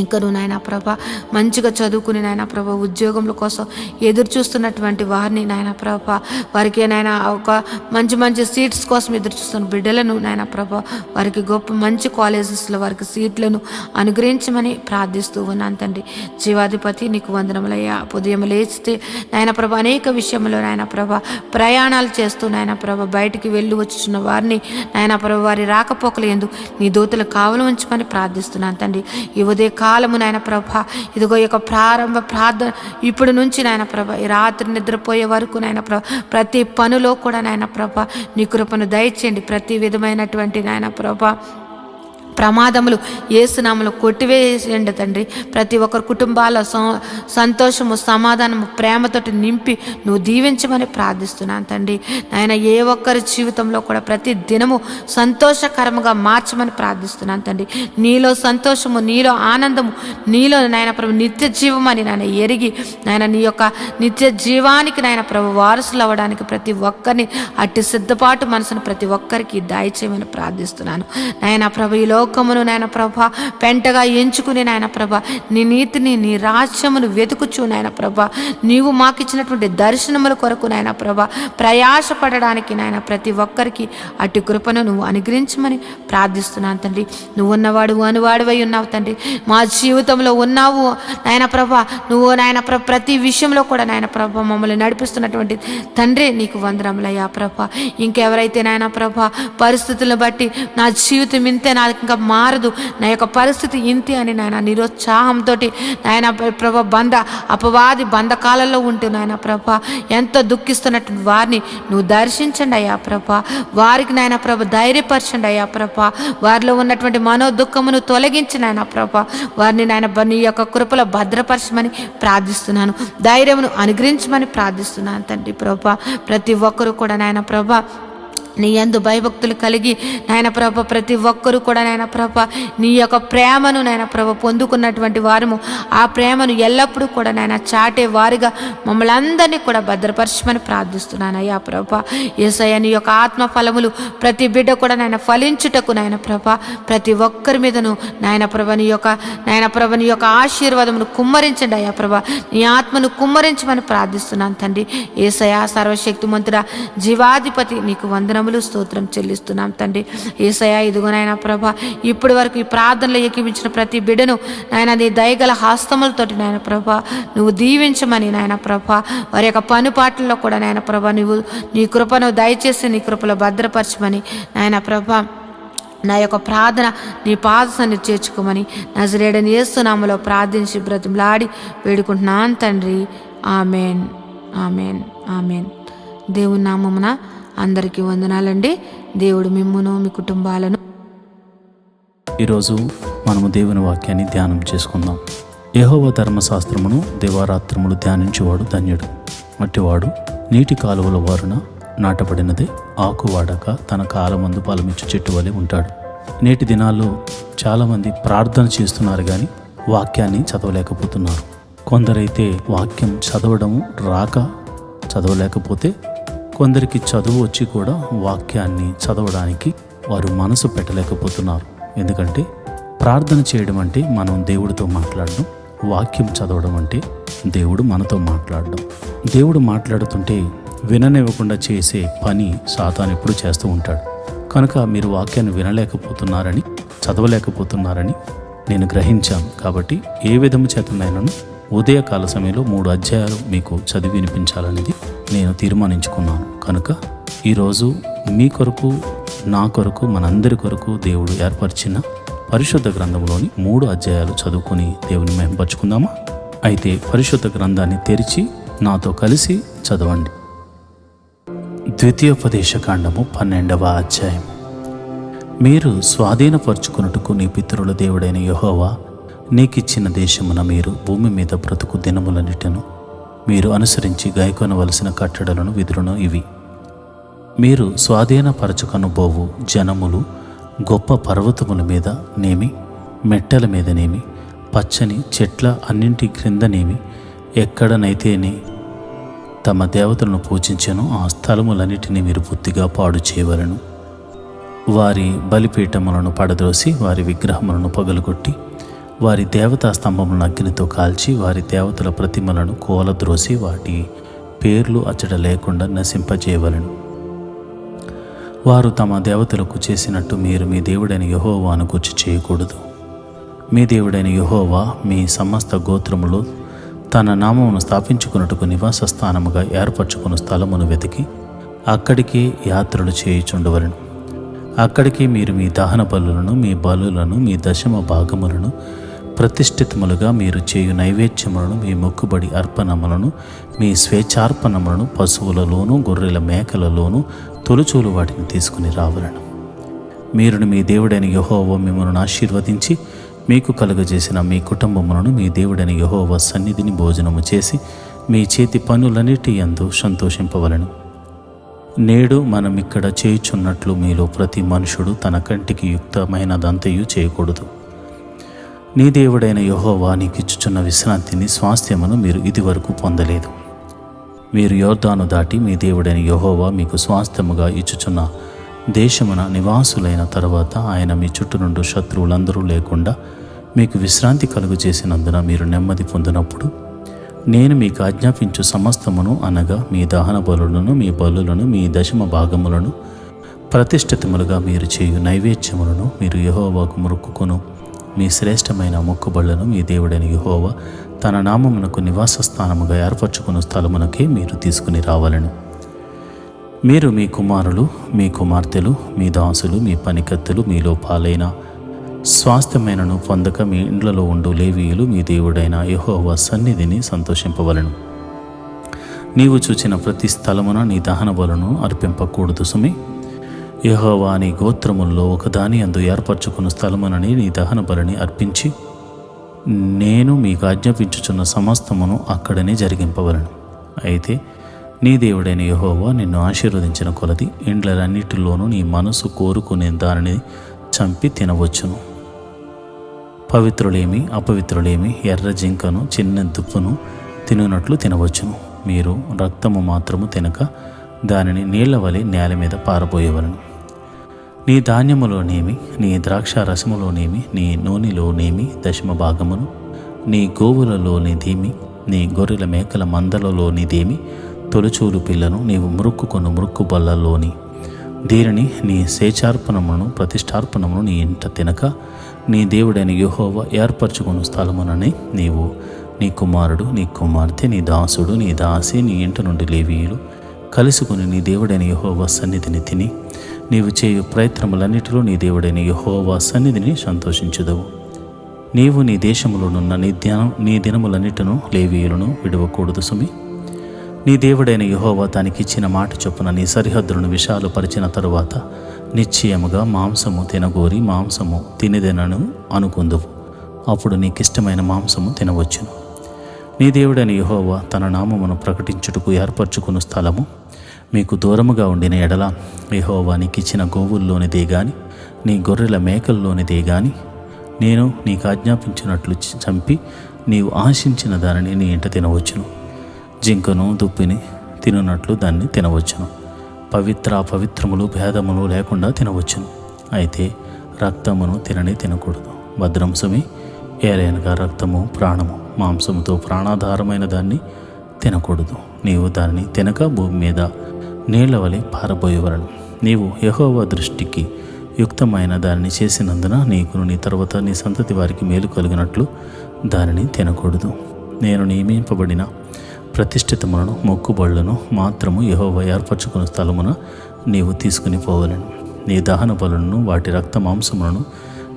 ఇంకా నువ్వు నాయన ప్రభ మంచిగా చదువుకుని నాయన ప్రభ ఉద్యోగముల కోసం ఎదురు చూస్తున్నటువంటి వారిని నాయన ప్రభ వారికి నాయన ఒక మంచి సీట్స్ కోసం ఎదురు చూస్తున్న బిడ్డలను నాయన ప్రభ వారికి గొప్ప మంచి కాలేజెస్లో వారికి సీట్లను అనుగ్రహించమని ప్రార్థిస్తూ ఉన్నాను తండ్రి. జీవాధిపతి, నీకు వందనములయ్యా. ఉదయం లేచితే నాయన ప్రభ అనేక విషయంలో నాయన ప్రభ ప్రయాణాలు చేస్తూ నాయన ప్రభ బయటికి వెళ్ళి వచ్చుచున్న వారిని నాయన ప్రభ వారి రాకపోకలు ఎందు నీ దూతలు కావలు ఉంచమని ప్రార్థిస్తున్నాను తండ్రి. ఈ ఉదయ కాలము నాయన ప్రభ ఇదిగో ఈ యొక్క ప్రారంభ ప్రార్థన ఇప్పుడు నుంచి నాయన ప్రభ ఈ రాత్రి నిద్రపోయే వరకు నాయన ప్రభ ప్రతి పనిలో కూడా నాయన ప్రభ నీ కృపను దయచేయండి. ప్రతి విధమైనటువంటి నాయన ప్రభ ప్రమాదములు యేసునామములో కొట్టివేయండి తండ్రి. ప్రతి ఒక్కరి కుటుంబాల సంతోషము, సమాధానము, ప్రేమతోటి నింపి నువ్వు దీవించమని ప్రార్థిస్తున్నాను తండ్రి. నాయన ఏ ఒక్కరి జీవితంలో కూడా ప్రతి దినము సంతోషకరముగా మార్చమని ప్రార్థిస్తున్నాను తండ్రి. నీలో సంతోషము, నీలో ఆనందము, నీలో నాయన ప్రభు నిత్య జీవమని నాయన ఎరిగి నాయన నీ యొక్క నిత్య జీవానికి నాయన ప్రభు వారసులు అవ్వడానికి ప్రతి ఒక్కరిని అట్టి సిద్ధపాటు మనసును ప్రతి ఒక్కరికి దయచేయమని ప్రార్థిస్తున్నాను నాయన ప్రభు. ఈ లోకమును నాయన ప్రభ పెంటగా ఎంచుకుని నాయన ప్రభ నీ నీతిని, నీ రాజ్యమును వెతుకుచు నాయన ప్రభ నీవు మాకు ఇచ్చినటువంటి దర్శనముల కొరకు నాయన ప్రభ ప్రయాసపడడానికి నాయన ప్రతి ఒక్కరికి అటు కృపను నువ్వు అనుగ్రహించమని ప్రార్థిస్తున్నాను తండ్రి. నువ్వు ఉన్నవాడు అనువాడివై ఉన్నావు తండ్రి. మా జీవితంలో ఉన్నావు నాయన ప్రభ. నువ్వు నాయన ప్రభ ప్రతి విషయంలో కూడా నాయన ప్రభ మమ్మల్ని నడిపిస్తున్నటువంటి తండ్రి నీకు వందనములయ్యా ప్రభ. ఇంకెవరైతే నాయన ప్రభ పరిస్థితులను బట్టి నా జీవితం ఇంతే, నా ఇంకా మారదు, నా యొక్క పరిస్థితి ఇంతే అని నాయన నిరుత్సాహంతో నాయన ప్రభ అపవాది బంధకాలలో ఉంటూ నాయన ప్రభ ఎంతో దుఃఖిస్తున్నట్టు వారిని నువ్వు దర్శించండి అయ్యా ప్రభ. వారికి నాయన ప్రభ ధైర్యపరచండి అయ్యా ప్రభ. వారిలో ఉన్నటువంటి మనోదుఃఖమును తొలగించి నాయన ప్రభ వారిని నాయన నీ యొక్క కృపలో భద్రపరచమని ప్రార్థిస్తున్నాను. ధైర్యమును అనుగ్రహించమని ప్రార్థిస్తున్నాను తండ్రి ప్రభ. ప్రతి ఒక్కరూ కూడా నాయన ప్రభ నీ యందు భయభక్తులు కలిగి నాయన ప్రభ ప్రతి ఒక్కరూ కూడా నాయన ప్రభ నీ యొక్క ప్రేమను నాయన ప్రభ పొందుకున్నటువంటి వారము ఆ ప్రేమను ఎల్లప్పుడూ కూడా నాయన చాటే వారిగా మమ్మల్ని అందరినీ కూడా భద్రపరచమని ప్రార్థిస్తున్నాను అయ్యా ప్రభ. యేసయ్య నీ యొక్క ఆత్మ ఫలములు ప్రతి బిడ్డ కూడా నాయన ఫలించుటకు నాయన ప్రభ ప్రతి ఒక్కరి మీదను నాయన ప్రభ నీ యొక్క ఆశీర్వాదమును కుమ్మరించండి అయ్యా ప్రభ. నీ ఆత్మను కుమ్మరించమని ప్రార్థిస్తున్నాను తండ్రి. యేసయ్య సర్వశక్తిమంతుడా, జీవాధిపతి, నీకు వందనములు, స్తోత్రం చెల్లిస్తున్నాం తండ్రి. యేసయ్య ఇదిగో నాయన ప్రభ ఇప్పటి వరకు ఈ ప్రార్థనలో ఏకీవించిన ప్రతి బిడ్డను నాయన నీ దయగల హస్తములతోటి నాయన ప్రభ నువ్వు దీవించమని నాయన ప్రభ వారి యొక్క పనిపాట్లలో కూడా నాయన ప్రభ నువ్వు నీ కృపను దయచేసి నీ కృపలో భద్రపరచమని నాయన ప్రభ నా యొక్క ప్రార్థన నీ పాదసన్ని చేర్చుకోమని నజరేయుడైన యేసు నామములో ప్రార్థించి బ్రతిమలాడి వేడుకుంటున్నాను తండ్రి. Amen, amen, amen. దేవుని నామమున అందరికీ వందనాలండి. దేవుడు మిమ్మును మీ కుటుంబాలను. ఈరోజు మనము దేవుని వాక్యాన్ని ధ్యానం చేసుకుందాం. యెహోవా ధర్మశాస్త్రమును దివారాత్రములు ధ్యానించేవాడు ధన్యుడు. మట్టివాడు నీటి కాలువల వారున నాటబడినదే ఆకు వాడక తన కాలమందు ఫలమిచ్చు చెట్టు వలె ఉంటాడు. నేటి దినాల్లో చాలామంది ప్రార్థన చేస్తున్నారు కానీ వాక్యాన్ని చదవలేకపోతున్నారు. కొందరైతే వాక్యం చదవడము రాక చదవలేకపోతే, కొందరికి చదువు వచ్చి కూడా వాక్యాన్ని చదవడానికి వారు మనసు పెట్టలేకపోతున్నారు. ఎందుకంటే ప్రార్థన చేయడం అంటే మనం దేవుడితో మాట్లాడడం, వాక్యం చదవడం అంటే దేవుడు మనతో మాట్లాడడం. దేవుడు మాట్లాడుతుంటే విననివ్వకుండా చేసే పని సాతాను ఎప్పుడు చేస్తూ ఉంటాడు. కనుక మీరు వాక్యాన్ని వినలేకపోతున్నారని, చదవలేకపోతున్నారని నేను గ్రహించాను. కాబట్టి ఏ విధము చేతనైనాను ఉదయకాల సమయంలో 3 అధ్యాయాలు మీకు చదివి వినిపించాలనేది నేను తీర్మానించుకున్నాను. కనుక ఈరోజు మీ కొరకు, నా కొరకు, మనందరి కొరకు దేవుడు ఏర్పరిచిన పరిశుద్ధ గ్రంథంలోని 3 అధ్యాయాలు చదువుకుని దేవుని మహిమపరుచుకుందామా? అయితే పరిశుద్ధ గ్రంథాన్ని తెరిచి నాతో కలిసి చదవండి. ద్వితీయోపదేశకాండము 12వ అధ్యాయం. మీరు స్వాధీనపరుచుకున్నట్టుకు నీ పితరుల దేవుడైన యెహోవా నీకిచ్చిన దేశమున మీరు భూమి మీద బ్రతుకు దినములన్నిటను మీరు అనుసరించి గైకొనవలసిన కట్టడలను విధులను ఇవి. మీరు స్వాధీనపరచుకొనబోవు జనములు గొప్ప పర్వతముల మీద నేమి, మెట్టల మీదనేమి, పచ్చని చెట్ల అన్నింటి క్రిందనేమి, ఎక్కడనైతేనే తమ దేవతలను పూజించెను ఆ స్థలములన్నిటినీ మీరు పూర్తిగా పాడు చేయవలను. వారి బలిపీఠములను పడద్రోసి వారి విగ్రహములను పగలగొట్టి వారి దేవతా స్తంభములను అగ్నితో కాల్చి వారి దేవతల ప్రతిమలను కోలద్రోసి వాటి పేర్లు అచ్చట లేకుండా నశింపజేయవలను. వారు తమ దేవతలకు చేసినట్టు మీరు మీ దేవుడైన యెహోవాను గూర్చి చేయకూడదు. మీ దేవుడైన యెహోవా మీ సమస్త గోత్రములో తన నామమును స్థాపించుకున్నట్టుకు నివాస స్థానముగా ఏర్పరచుకున్న స్థలమును వెతికి అక్కడికి యాత్రలు చేయుచుండవలను. అక్కడికి మీరు మీ దహన బలులను, మీ బలులను, మీ దశమ భాగములను, ప్రతిష్ఠితములుగా మీరు చేయు నైవేద్యములను, మీ మొక్కుబడి అర్పణములను, మీ స్వేచ్ఛార్పణములను, పశువులలోను గొర్రెల మేకలలోను తొలుచూలు వాటిని తీసుకుని రావలను. మీరును మీ దేవుడైన యెహోవా మిమ్మల్ని ఆశీర్వదించి మీకు కలుగజేసిన మీ కుటుంబములను మీ దేవుడైన యెహోవా సన్నిధిని భోజనము చేసి మీ చేతి పనులన్నిటి యందు సంతోషింపవలను. నేడు మనం ఇక్కడ చేయుచున్నట్లు మీలో ప్రతి మనుషుడు తన కంటికి యుక్తమైనదంతయు చేయకూడదు. నీ దేవుడైన యెహోవా నీకిచ్చుచున్న విశ్రాంతిని, స్వాస్థ్యమును మీరు ఇదివరకు పొందలేదు. మీరు యోర్దాను దాటి మీ దేవుడైన యెహోవా మీకు స్వాస్థ్యముగా ఇచ్చుచున్న దేశమున నివాసులైన తర్వాత ఆయన మీ చుట్టూ నుండి శత్రువులందరూ లేకుండా మీకు విశ్రాంతి కలుగు చేసినందున మీరు నెమ్మది పొందినప్పుడు నేను మీకు ఆజ్ఞాపించు సమస్తమును అనగా మీ దహన బలులను, మీ బలులను, మీ దశమ భాగములను, ప్రతిష్ఠితములుగా మీరు చేయు నైవేద్యములను, మీరు యెహోవాకు మొక్కుకొను మీ శ్రేష్టమైన మొక్కుబళ్లను మీ దేవుడైన యెహోవా తన నామమునకు నివాస స్థానముగా ఏర్పరచుకున్న స్థలమునకే మీరు తీసుకుని రావాలను. మీరు మీ కుమారులు, మీ కుమార్తెలు, మీ దాసులు, మీ పనికత్తెలు మీలో పాలైన స్వాస్థ్యమైనను పొందక మీ ఇండ్లలో ఉండు లేవీయులు మీ దేవుడైన యెహోవా సన్నిధిని సంతోషింపవలను. నీవు చూచిన ప్రతి స్థలమున నీ దహన బలును అర్పింపకూడదు సుమి. యెహోవా నీ గోత్రముల్లో ఒకదాని అందు ఏర్పరచుకున్న స్థలమునని నీ దహన బలిని అర్పించి నేను మీకు ఆజ్ఞాపించుచున్న సమస్తమును అక్కడనే జరిగింపవలను. అయితే నీ దేవుడైన యెహోవా నిన్ను ఆశీర్వదించిన కొలది ఇండ్లన్నిటిలోనూ నీ మనసు కోరుకునే దానిని చంపి తినవచ్చును. పవిత్రులేమి అపవిత్రులేమి ఎర్ర జింకను చిన్న దుప్పును తినునట్లు తినవచ్చును. మీరు రక్తము మాత్రము తినక దానిని నీళ్ల వలె నేల మీద పారబోయవలను. నీ ధాన్యములోనేమి, నీ ద్రాక్ష రసములోనేమి, నీ నూనెలోనేమి దశమ భాగమును, నీ గోవులలోనిదేమి, నీ గొర్రెల మేకల మందలలోనిదేమి తొలుచూలు పిల్లను నీవు మురుక్కుకొను మురుక్కు బల్లలోని దీనిని నీ స్వేచ్ఛార్పణమును ప్రతిష్టార్పణమును నీ ఇంట తినక నీ దేవుడైన యెహోవా ఏర్పరచుకున్న స్థలమునని నీవు, నీ కుమారుడు, నీ కుమార్తె, నీ దాసుడు, నీ దాసి, నీ ఇంట నుండి లేవీయులు కలుసుకుని నీ దేవుడైన యెహోవా సన్నిధిని తిని నీవు చేయు ప్రయత్నములన్నిటిలో నీ దేవుడైన యెహోవా సన్నిధిని సంతోషించుదవు. నీవు నీ దేశములోనున్న నీ దినములన్నిటిను లేవీయులను విడవకూడదు సుమి. నీ దేవుడైన యెహోవా తనకిచ్చిన మాట చొప్పున నీ సరిహద్దులను విశాలు పరిచిన తరువాత నిశ్చయముగా మాంసము తినగోరి మాంసము తినిదెనను అనుకుందువు. అప్పుడు నీకిష్టమైన మాంసము తినవచ్చును. నీ దేవుడైన యెహోవా తన నామమును ప్రకటించుటకు ఏర్పరచుకున్న స్థలము మీకు దూరముగా ఉండిన ఎడల యెహోవా నీకిచ్చిన గోవుల్లోనిదే గాని నీ గొర్రెల మేకల్లోనిదే గాని నేను నీకు ఆజ్ఞాపించినట్లు చంపి నీవు ఆశించిన దానిని నీ ఇంట తినవచ్చును. జింకను దుప్పిని తినున్నట్లు దాన్ని తినవచ్చును. పవిత్రములు భేదములు లేకుండా తినవచ్చును. అయితే రక్తమును తినకూడదు. భద్రంశమే ఏలైనగా రక్తము ప్రాణము, మాంసముతో ప్రాణాధారమైన దాన్ని తినకూడదు. నీవు దానిని తినక భూమి మీద నీళ్ల వలె పారబోయేవలను. నీవు యెహోవా దృష్టికి యుక్తమైన దానిని చేసినందున నీకును నీ తర్వాత నీ సంతతి వారికి మేలు కలిగినట్లు దానిని తినకూడదు. నేను నియమింపబడిన ప్రతిష్ఠితములను మొక్కుబళ్లను మాత్రము యెహోవా ఏర్పరచుకున్న స్థలమున నీవు తీసుకుని పోవలను. నీ దహన బలులను వాటి రక్త మాంసములను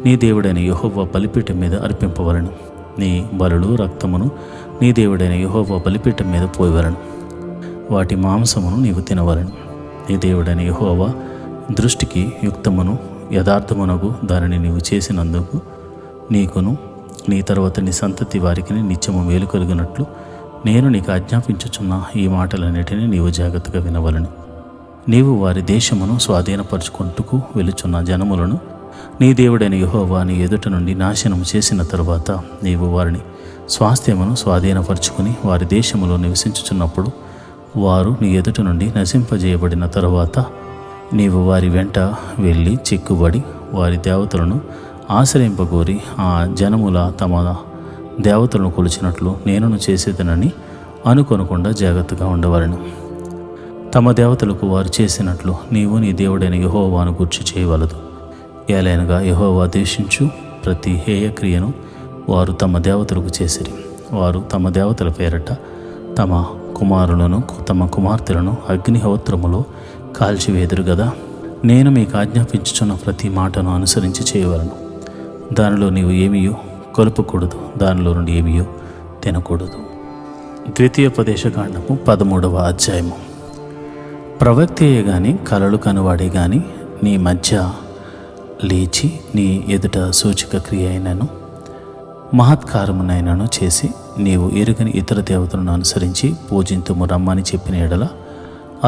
నీ దేవుడైన యెహోవా బలిపీఠం మీద అర్పింపవలను. నీ బలులు రక్తమును నీ దేవుడైన యెహోవా బలిపీఠం మీద పోయవలను. వాటి మాంసమును నీవు తినవలను. నీ దేవుడైన యెహోవా దృష్టికి యుక్తమును యథార్థమునగు దానిని నీవు చేసినందుకు నీకును నీ తర్వాత నీ సంతతి వారికి నిత్యము మేలు కలిగినట్లు నేను నీకు ఆజ్ఞాపించుచున్న ఈ మాటలన్నిటినీ నీవు జాగ్రత్తగా వినవలను. నీవు వారి దేశమును స్వాధీనపరుచుకుంటూ వెలుచున్న జనములను నీ దేవుడైన యెహోవా నీ ఎదుట నుండి నాశనము చేసిన తరువాత నీవు వారిని స్వాస్థ్యమును స్వాధీనపరుచుకుని వారి దేశములో నివసించుచున్నప్పుడు వారు నీ ఎదుట నుండి నశింపజేయబడిన తరువాత నీవు వారి వెంట వెళ్ళి చిక్కుబడి వారి దేవతలను ఆశ్రయింపగోరి ఆ జనముల తమ దేవతలను కొలిచినట్లు నేనును చేసేదనని అనుకొనకుండా జాగ్రత్తగా ఉండవలను. తమ దేవతలకు వారు చేసినట్లు నీవు నీ దేవుడైన యెహోవాను గూర్చి చేయవలదు. ఏలైనగా యెహోవా ద్వేషించు ప్రతి హేయక్రియను వారు తమ దేవతలకు చేసిరి. వారు తమ దేవతల పేరట తమ కుమారులను తమ కుమార్తెలను అగ్నిహోత్రములో కాల్చివేదురు గదా. నేను మీకు ఆజ్ఞాపించుచున్న ప్రతి మాటను అనుసరించి చేయవలను. దానిలో నీవు ఏమీయో కొలుపకూడదు, దానిలో నుండి ఏమీయో తినకూడదు. ద్వితీయోపదేశకాండము 13వ అధ్యాయము. ప్రవక్తయే గాని కలలు కనువాడే గాని నీ మధ్య లేచి నీ ఎదుట సూచక క్రియ అయినను మహత్కారమునైనను చేసి నీవు ఎరుగని ఇతర దేవతలను అనుసరించి పూజింతుము రమ్మని చెప్పిన ఎడల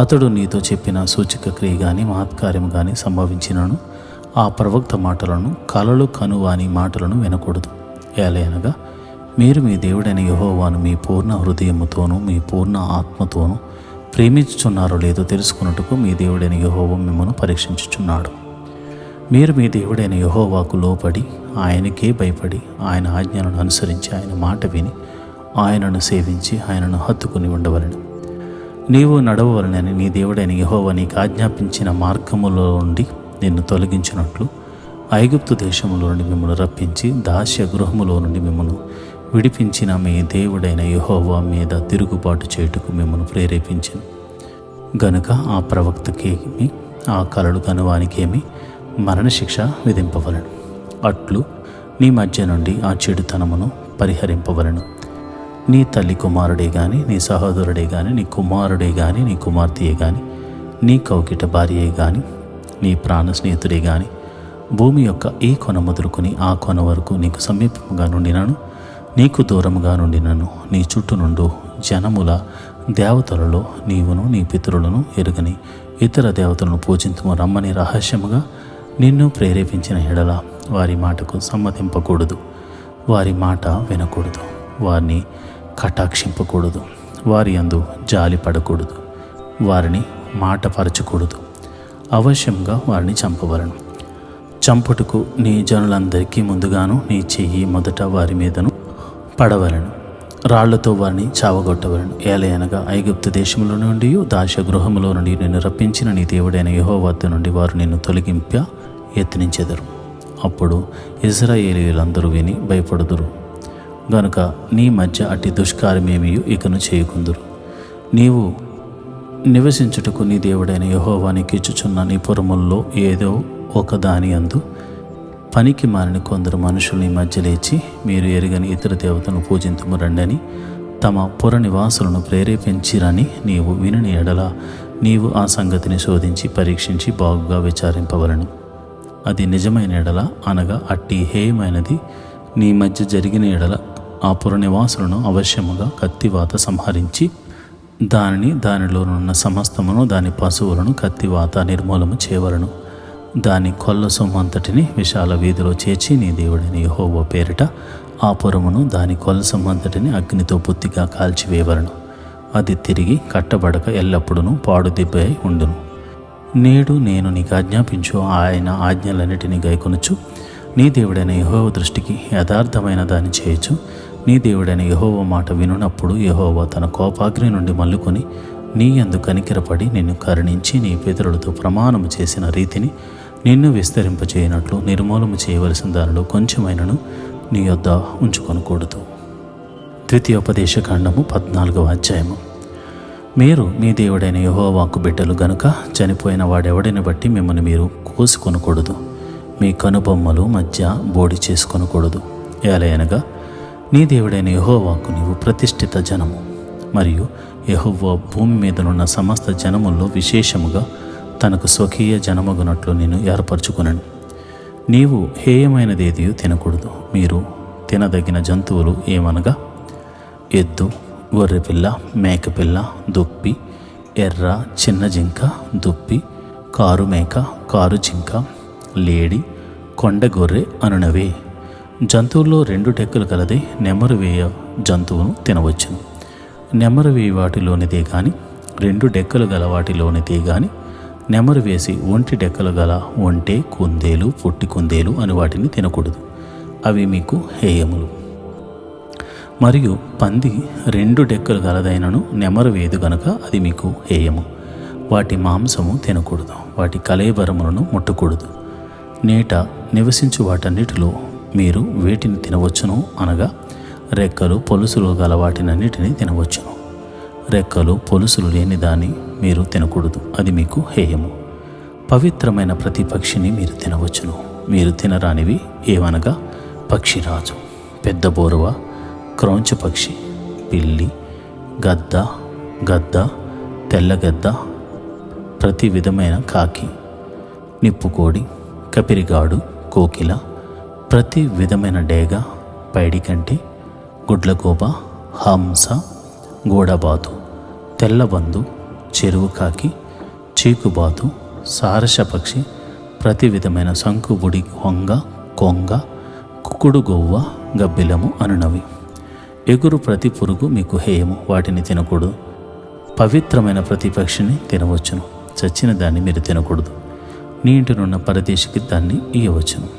అతడు నీతో చెప్పిన సూచక క్రియ కానీ మహత్కార్యము కానీ సంభవించినను ఆ ప్రవక్త మాటలను కలలు కనువాని మాటలను వినకూడదు. ఏలయనగా మీరు మీ దేవుడైన యెహోవాను మీ పూర్ణ హృదయముతోనూ మీ పూర్ణ ఆత్మతోనూ ప్రేమించుచున్నారో లేదో తెలుసుకున్నట్టుకు మీ దేవుడైన యెహోవా మిమ్మల్ని పరీక్షించుచున్నాడు. మీరు మీ దేవుడైన యెహోవాకు లోబడి ఆయనకే భయపడి ఆయన ఆజ్ఞలను అనుసరించి ఆయన మాట విని ఆయనను సేవించి ఆయనను హత్తుకుని ఉండవలను. నీవు నడవవలనని నీ దేవుడైన యెహోవా నీకు ఆజ్ఞాపించిన మార్గములో నుండి నిన్ను తొలగించినట్లు ఐగుప్తు దేశములో నుండి మిమ్మల్ని రప్పించి దాస్య గృహములో నుండి మిమ్మల్ని విడిపించిన మీ దేవుడైన యెహోవా మీద తిరుగుబాటు చేయుటకు మిమ్మల్ని ప్రేరేపించను గనుక ఆ ప్రవక్తకేమి ఆ కలలు కనువానికేమి మరణశిక్ష విధింపవలను. అట్లు నీ మధ్య నుండి ఆ చెడుతనమును పరిహరింపవలను. నీ తల్లి కుమారుడే గాని నీ సహోదరుడే గాని నీ కుమారుడే గాని నీ కుమార్తెయే గాని నీ కౌకిట భార్యే గాని నీ ప్రాణ స్నేహితుడే గాని భూమి యొక్క ఈ కొన మొదలుకొని ఆ కొన వరకు నీకు సమీపంగా నుండినను నీకు దూరముగా నుండినను నీ చుట్టూ నుండు జనముల దేవతలలో నీవును నీ పితరులను ఎరుగని ఇతర దేవతలను పూజింతుము రమ్మని రహస్యముగా నిన్ను ప్రేరేపించిన ఎడల వారి మాటకు సమ్మతింపకూడదు, వారి మాట వినకూడదు, వారిని కటాక్షింపకూడదు, వారి యందు జాలి పడకూడదు, వారిని మాట పరచకూడదు, అవశ్యంగా వారిని చంపవలను. చంపుటకు నీ జనులందరికీ ముందుగాను నీ చెయ్యి మొదట వారి మీదను పడవలను, రాళ్లతో వారిని చావగొట్టవలను. ఏలయనగా ఐగుప్తు దేశములో నుండి దాస్య గృహములో నుండి నిన్ను రప్పించిన నీ దేవుడైన యెహోవా వద్ద నుండి వారు నిన్ను తొలగింప యత్నించెదరు. అప్పుడు ఇశ్రాయేలీయులందరూ విని భయపడుదురు గనుక నీ మధ్య అట్టి దుష్కార్యమేమీ ఇకను చేయకుందురు. నీవు నివసించుటకు నీ దేవుడైన యెహోవా నీకు ఇచ్చుచున్న నీ పురముల్లో ఏదో ఒక దాని అందు పనికి మారిన కొందరు మనుషులు నీ మధ్య లేచి మీరు ఎరుగని ఇతర దేవతను పూజింతుము రండని తమ పుర నివాసులను ప్రేరేపించిరని నీవు వినని ఎడల నీవు ఆ సంగతిని శోధించి పరీక్షించి బాగుగా విచారింపవలను. అది నిజమైన ఎడల అనగా అట్టి హేయమైనది నీ మధ్య జరిగిన ఎడల ఆ పుర నివాసులను అవశ్యముగా కత్తివాత సంహరించి దానిలోనున్న సమస్తమును దాని పశువులను కత్తివాత నిర్మూలము చేయవలను. దాని కొల్ల సొమ్మంతటిని విశాల వీధిలో చేర్చి నీ దేవుడైన యెహోవా పేరిట ఆ పురమును దాని కొల్ల సొమ్మంతటిని అగ్నితో పూర్తిగా కాల్చివేయవలను. అది తిరిగి కట్టబడక ఎల్లప్పుడూ పాడుదిబ్బై ఉండును. నేడు నేను నీకు ఆజ్ఞాపించు ఆయన ఆజ్ఞలన్నిటినీ గైకొనుచు నీ దేవుడైన యెహోవా దృష్టికి యథార్థమైన దాన్ని చేయొచ్చు. నీ దేవుడైన యెహోవా మాట వినున్నప్పుడు యెహోవా తన కోపాగ్ని నుండి మల్లుకొని నీ యందు కనికరపడి నిన్ను కరుణించి నీ పితరులతో ప్రమాణము చేసిన రీతిని నిన్ను విస్తరింపచేయనట్లు నిర్మూలము చేయవలసిన దానిలో కొంచెమైనను నీ యొద్ద ఉంచుకొనకూడదు. ద్వితీయోపదేశకాండము 14వ అధ్యాయము. మీరు మీ దేవుడైన యెహోవాకు బిడ్డలు గనుక చనిపోయిన వాడెవడిని బట్టి మిమ్మల్ని మీరు కోసుకొనకూడదు. మీ కనుబొమ్మలు మధ్య బోడి చేసుకొనకూడదు. ఏలయనగా నీ దేవుడైన యెహోవాకు నీవు ప్రతిష్ఠిత జనము, మరియు యెహోవా భూమి మీదనున్న సమస్త జనముల్లో విశేషముగా తనకు స్వకీయ జనమగునట్లు నేను ఏర్పరచుకునను. నీవు హేయమైనదేదియు తినకూడదు. మీరు తినదగిన జంతువులు ఏమనగా ఎద్దు, గొర్రెపిల్ల, మేకపిల్ల, దుప్పి, ఎర్ర, చిన్న జింక, దుప్పి, కారు మేక, కారు జింక, లేడి, కొండ గొర్రె అనునవే. జంతువుల్లో 2 డెక్కలు కలదే నెమరు వేయ జంతువును తినవచ్చును. నెమరు వేయి వాటిలోనిదే గాని 2 డెక్కలు గల వాటిలోనిదే గాని నెమరు వేసి 1 డెక్కలు గల ఒంటె, కుందేలు, పొట్టి కుందేలు అని వాటిని తినకూడదు. అవి మీకు హేయములు. మరియు పంది 2 డెక్కలు గలదైనను నెమరు వేదు గనుక అది మీకు హేయము. వాటి మాంసము తినకూడదు. వాటి కళేబరములను ముట్టకూడదు. నేట నివసించు వాటన్నిటిలో మీరు వేటిని తినవచ్చును అనగా రెక్కలు, పొలుసులు గల వాటినన్నిటినీ తినవచ్చును. రెక్కలు, పొలుసులు లేని దాన్ని మీరు తినకూడదు. అది మీకు హేయము. పవిత్రమైన ప్రతి పక్షిని మీరు తినవచ్చును. మీరు తినరానివి ఏవనగా పక్షిరాజు, పెద్ద బోరువ, క్రౌంచ పక్షి, పిల్లి, గద్ద, తెల్లగద్ద, ప్రతి విధమైన కాకి, నిప్పుకోడి, కపిరిగాడు, కోకిల, ప్రతి విధమైన డేగ, పైడికంటి, గుడ్లగోబ, హంస, గోడబాతు, తెల్లబందు, చెరువు కాకి, చీకుబాతు, సారస పక్షి, ప్రతి విధమైన శంకుబుడి, వంగ, కొంగ, కుకుడు గొవ్వ, గబ్బిలము అనునవి. ఎగురు ప్రతి పురుగు మీకు హేయము. వాటిని తినకూడదు. పవిత్రమైన ప్రతి పక్షిని తినవచ్చును. చచ్చిన దాన్ని మీరు తినకూడదు. నీ ఇంటినున్న పరదేశికి దాన్ని ఇయ్యవచ్చును.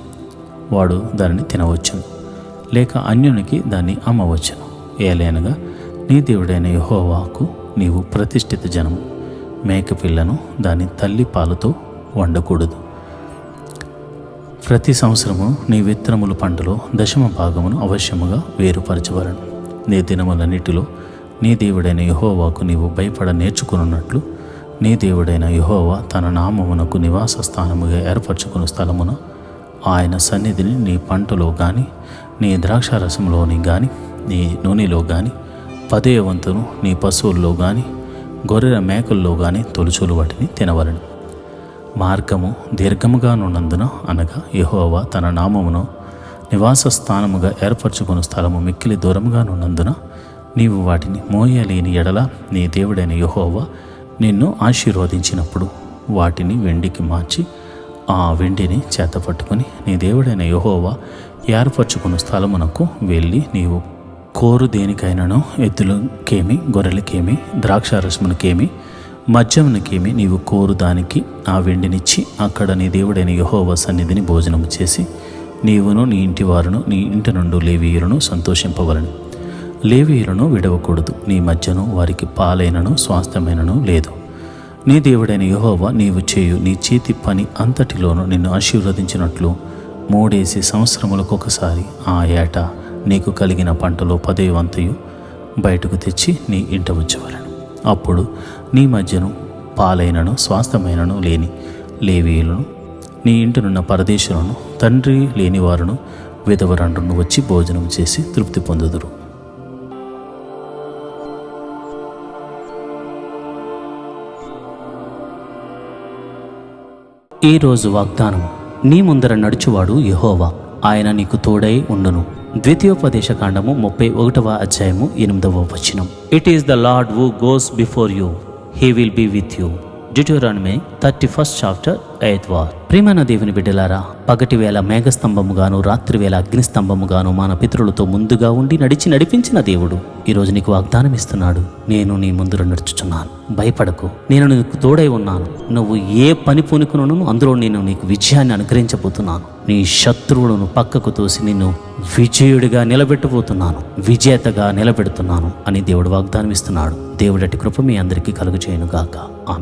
వాడు దానిని తినవచ్చును, లేక అన్యునికి దాన్ని అమ్మవచ్చును. ఏలైనగా నీ దేవుడైన యెహోవాకు నీవు ప్రతిష్ఠిత జనము. మేకపిల్లను దాని తల్లి పాలతో వండకూడదు. ప్రతి సంవత్సరము నీ విత్తనముల పంటలో 10వ భాగమును అవశ్యముగా వేరుపరచవలను. నీ దినములన్నిటిలో నీ దేవుడైన యెహోవాకు నీవు భయపడ నేర్చుకున్నట్లు నీ దేవుడైన యెహోవా తన నామమునకు నివాస స్థానముగా ఏర్పరచుకున్న స్థలమున ఆయన సన్నిధిని నీ పంటలో కానీ, నీ ద్రాక్షారసంలోని కానీ, నీ నూనెలో కానీ, 10వ వంతును నీ పశువుల్లో కానీ, గొర్రెల మేకల్లో కానీ తొలుచులు వాటిని తినవలను. మార్గము దీర్ఘముగానున్నందున అనగా యెహోవా తన నామమును నివాస స్థానముగా ఏర్పరచుకున్న స్థలము మిక్కిలి దూరముగానున్నందున నీవు వాటిని మోయలేని ఎడల నీ దేవుడైన యెహోవా నిన్ను ఆశీర్వదించినప్పుడు వాటిని వెండికి మార్చి ఆ వెండిని చేతపట్టుకుని నీ దేవుడైన యెహోవా ఏర్పరచుకున్న స్థలమునకు వెళ్ళి నీవు కోరు దేనికైనాను, ఎద్దులకేమి, గొర్రెలకేమి, ద్రాక్షారసమునకేమి, మద్యమునకేమి నీవు కోరు దానికి ఆ వెండినిచ్చి అక్కడ నీ దేవుడైన యెహోవా సన్నిధిని భోజనము చేసి నీవును నీ ఇంటి వారును నీ ఇంటి నుండి లేవీయులను సంతోషింపవలను. లేవీయులను విడవకూడదు. నీ మధ్యను వారికి పాలైనను స్వాస్థ్యమైనను లేదు. నీ దేవుడైన యెహోవా నీవు చేయు నీ చేతి పని అంతటిలోనూ నిన్ను ఆశీర్వదించినట్లు 3 సంవత్సరములకొకసారి ఆ ఏట నీకు కలిగిన పంటలో 10వ వంతు బయటకు తెచ్చి నీ ఇంట ఉంచవలను. అప్పుడు నీ మధ్యను పాలైనను స్వాస్థ్యమైనను లేని లేవీయులను, నీ ఇంటినున్న పరదేశులను, తండ్రి లేని వారును, విధవరండ్రును వచ్చి భోజనం చేసి తృప్తి పొందుదురు. ఈరోజు వాగ్దానం. నీ ముందర నడుచువాడు యెహోవా, ఆయన నీకు తోడై ఉండును. ద్వితీయోపదేశకాండము 31వ అధ్యాయము 8వ వచనం. It is the lord who goes before you, he will be with you. Deuteronomy 31st chapter 8th verse. ప్రియమైన దేవుని బిడ్డలారా, పగటి వేళ మేఘస్తంభముగాను రాత్రి వేళ అగ్నిస్తంభముగాను మన పితరులతో ముందుగా ఉండి నడిపించిన దేవుడు ఈరోజు నీకు వాగ్దానం ఇస్తున్నాడు. నేను నీ ముందు నడుచుచున్నాను, భయపడకు, నేను నీకు తోడై ఉన్నాను. నువ్వు ఏ పని పూనుకును అందులో నేను నీకు విజయాన్ని అనుగ్రహించబోతున్నాను. నీ శత్రువులను పక్కకు తోసి నిన్ను విజయుడిగా నిలబెట్టబోతున్నాను, విజేతగా నిలబెడుతున్నాను అని దేవుడు వాగ్దానం ఇస్తున్నాడు. దేవుడటి కృప మీ అందరికీ కలుగజేయును గాక. ఆమేన్.